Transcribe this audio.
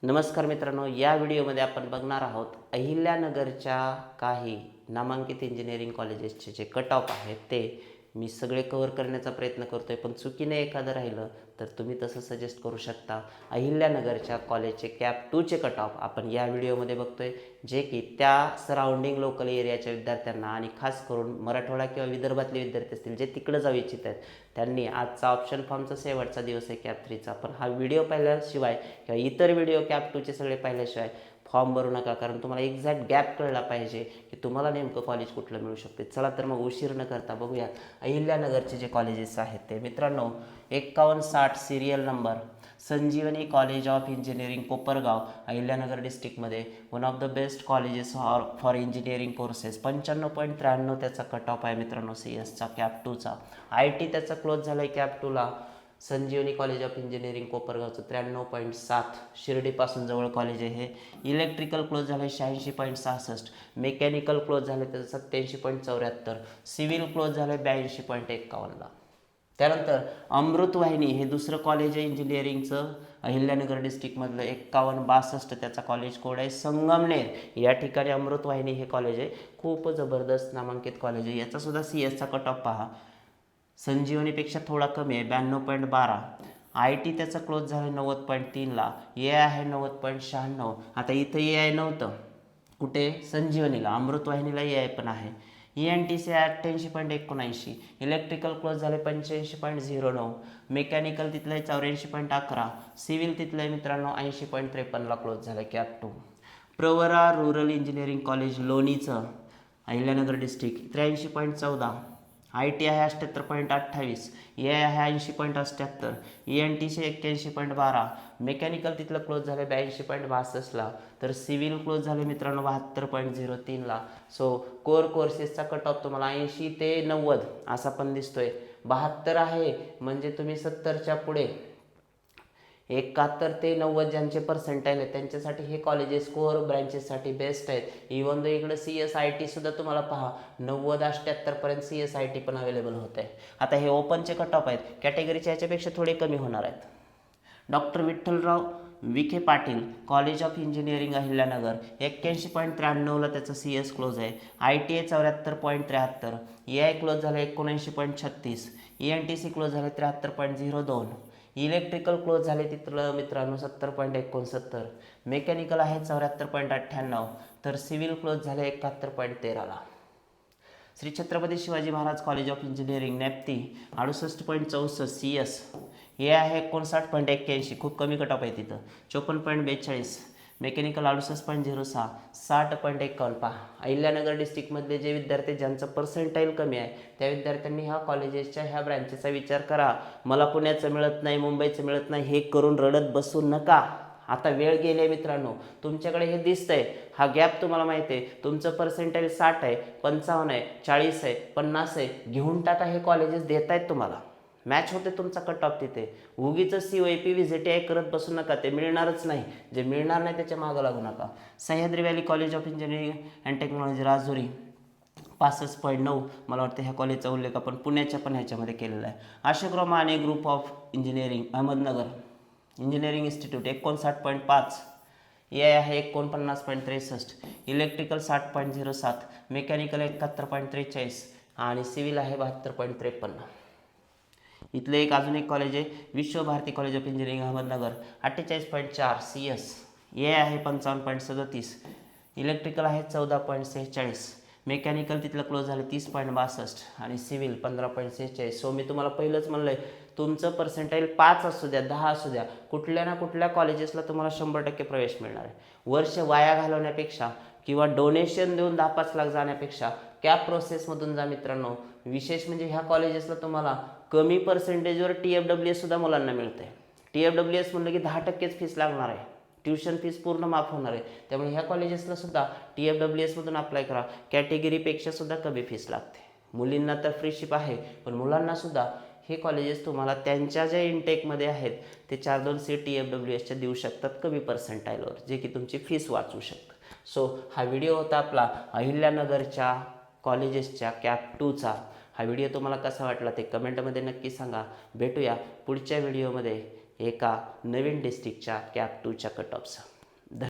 नमस्कार मित्रांनो, या व्हिडिओमध्ये आपण बघणार आहोत अहिल्यानगरच्या काही नामांकित इंजिनिअरिंग कॉलेजेसचे जे कट ऑफ आहेत ते मी सगळे कव्हर करण्याचा प्रयत्न करतो आहे, पण चुकीने एखादं राहिलं तर तुम्ही तसं सजेस्ट करू शकता. अहिल्यानगरच्या कॉलेजचे कॅप 2चे कट ऑफ आपण या व्हिडिओमध्ये बघतो आहे, जे की त्या सराउंडिंग लोकल एरियाच्या विद्यार्थ्यांना आणि खास करून मराठवाडा किंवा विदर्भातले विद्यार्थी असतील जे तिकडं जाऊ इच्छित आहेत त्यांनी आजचा ऑप्शन फॉर्मचा शेवटचा दिवस आहे कॅप 3चा. पण हा व्हिडिओ पाहिल्याशिवाय किंवा इतर व्हिडिओ कॅप 2चे सगळे पाहिल्याशिवाय फॉर्म भरू नका, कारण तुम्हाला एक्झॅक्ट गॅप कळला पाहिजे की तुम्हाला नेमकं कॉलेज कुठलं मिळू शकते. चला तर मग उशीर न करता बघूया अहिल्यानगरचे जे कॉलेजेस आहेत ते. मित्रांनो, 5160 serial number, Sanjivani college of engineering Kopargaon, Ahilyanagar डिस्ट्रिक्टमध्ये one of the best colleges for engineering courses. 95.93 त्याचा कट ऑफ आहे मित्रांनो CS चा कॅप 2चा. IT त्याचा क्लोज झाला आहे कॅप 2ला. संजीवनी कॉलेज ऑफ इंजिनिअरिंग कोपरगावचं 93.7, शिर्डीपासून जवळ कॉलेज आहे हे. इलेक्ट्रिकल क्लोज झालं आहे 86.66, मेकॅनिकल क्लोज झालं त्याचं 87.74, सिव्हिल क्लोज झालं आहे 82.51ला. त्यानंतर अमृतवाहिनी हे दुसरं कॉलेज आहे इंजिनिअरिंगचं अहिल्यानगर डिस्ट्रिक्टमधलं, 5162 त्याचा कॉलेज कोड आहे. संगमनेर या ठिकाणी अमृतवाहिनी हे कॉलेज आहे, खूप जबरदस्त नामांकित कॉलेज आहे. याचासुद्धा CS चा कट ऑफ पहा, संजीवनीपेक्षा थोडा कमी आहे 92.12. IT त्याचा क्लोज झाला 90.3ला. AI आहे 90.96. आता इथं AI नव्हतं कुठे, संजीवनीला. अमृतवाहिनीला AI पण आहे. ENTC 88.79, इलेक्ट्रिकल क्लोज झाले 85.09, मेकॅनिकल तिथलं आहे 84.11, सिव्हिल तिथलं आहे मित्रांनो 80.53ला क्लोज झालं cap 2. Pravara rural engineering college लोणीचं अहिल्यानगर डिस्ट्रिक्ट 83.14, IT आहे 78.28, AI आहे 80.78, ENTC 81.12, मेकॅनिकल तिथलं क्लोज झालं 82.62ला, तर सिव्हिल क्लोज झाले मित्रांनो 72.03ला. सो कोर कोर्सेसचा कट ऑफ तुम्हाला 80 ते 90 असा पण दिसतोय. 72 आहे म्हणजे तुम्ही 70च्या पुढे. 71 ते 90 ज्यांचे पर्सेंटाईल आहेत त्यांच्यासाठी हे कॉलेजेस कोर ब्रँचेससाठी बेस्ट आहेत. इवन दो इकडं CS IT सुद्धा तुम्हाला पहा 90-78 पर्यंत CS IT पण अवेलेबल होत आहे. आता हे ओपनचे कट ऑफ आहेत, कॅटेगरीचे ह्याच्यापेक्षा थोडे कमी होणार आहेत. Doctor Vitthalrao Vikhe Patil college of engineering Ahilyanagar 81.93ला त्याचं CS क्लोज आहे. IT आहे 74.73, AI क्लोज झालं 79.36, ENTC क्लोज झाले 73.02, इलेक्ट्रिकल क्लोज झाले तिथलं मित्रांनो 70.69, मेकॅनिकल आहे 74.98, तर सिव्हिल क्लोज झाले 71.13ला. Shri Chhatrapati Shivaji Maharaj college of engineering Nepti 68.64 CS, हे आहे 59.81, खूप कमी कट ऑफ आहे तिथं. 54.42, मेकॅनिकल 68.06, 60.51. पहा, अहिल्यानगर डिस्ट्रिक्टमधले जे विद्यार्थी ज्यांचं पर्सेंटाईल कमी आहे त्या विद्यार्थ्यांनी ह्या कॉलेजेसच्या ह्या ब्रँचेसचा विचार करा. मला पुण्याचं मिळत नाही, मुंबईचं मिळत नाही हे करून रडत बसू नका. आता वेळ गेली आहे मित्रांनो, तुमच्याकडे हे दिसतंय, हा गॅप तुम्हाला माहिती आहे. तुमचं पर्सेंटाईल 60 आहे, 55 आहे, 40 आहे, 50 आहे, घेऊन टाका. हे कॉलेजेस देत आहेत तुम्हाला, मॅच होते तुमचा कट ऑफ तिथे. उगीच COAP VJTI करत बसू नका, ते मिळणारच नाही. जे मिळणार नाही त्याच्या मागं लागू नका. Sahyadri valley college of engineering and technology Rajuri 65.9, मला वाटतं ह्या कॉलेजचा उल्लेख आपण पुण्याच्या पण ह्याच्यामध्ये केलेला आहे. Ashokrao Mane group of engineering Ahmednagar engineering institute 59.5, AI आहे 49.63, इलेक्ट्रिकल 60.07, मेकॅनिकल 71.43 आणि सिव्हिल आहे 72.53. इथलं अजून एक कॉलेज आहे Vishwabharati college of engineering Ahmednagar 48.4 CS, AI आहे 55.37, इलेक्ट्रिकल आहे 14.46, मेकॅनिकल तिथलं क्लोज झालं 30.62 आणि सिव्हिल 15.46. सो मी तुम्हाला पहिलंच म्हणलं आहे, तुमचं पर्सेंटाईल 5 असू द्या 10 असू द्या, कुठल्या ना कुठल्या कॉलेजेसला तुम्हाला 100% प्रवेश मिळणार आहे. वर्ष वाया घालवण्यापेक्षा किंवा डोनेशन देऊन 10-5 लाख जाण्यापेक्षा कॅप प्रोसेसमधून जा मित्रांनो. विशेष म्हणजे ह्या कॉलेजेसला तुम्हाला कमी पर्सेंटेजवर TFWS सुद्धा मुलांना मिळतं आहे. TFWS म्हणलं की 10%च फीस लागणार आहे, ट्युशन फीस पूर्ण माफ होणार आहे. त्यामुळे ह्या कॉलेजेसला सुद्धा TFWSमधून अप्लाय करा. कॅटेगरीपेक्षा सुद्धा कमी फीस लागते. मुलींना तर फ्रीशिप आहे, पण मुलांना सुद्धा हे कॉलेजेस तुम्हाला त्यांच्या ज्या इनटेकमध्ये आहेत ते 4-2 सीट TFWSच्या देऊ शकतात कमी पर्सेंटाईलवर, जे की तुमची फीस वाचू शकतं. सो हा व्हिडिओ होता आपला अहिल्यानगरच्या कॉलेजेसच्या कॅप 2चा. हा व्हिडिओ तुम्हाला कसा वाटला ते कमेंटमध्ये नक्की सांगा. भेटूया पुढच्या व्हिडिओमध्ये एका नवीन डिस्ट्रिक्टच्या कॅप 2च्या कट ऑफचा.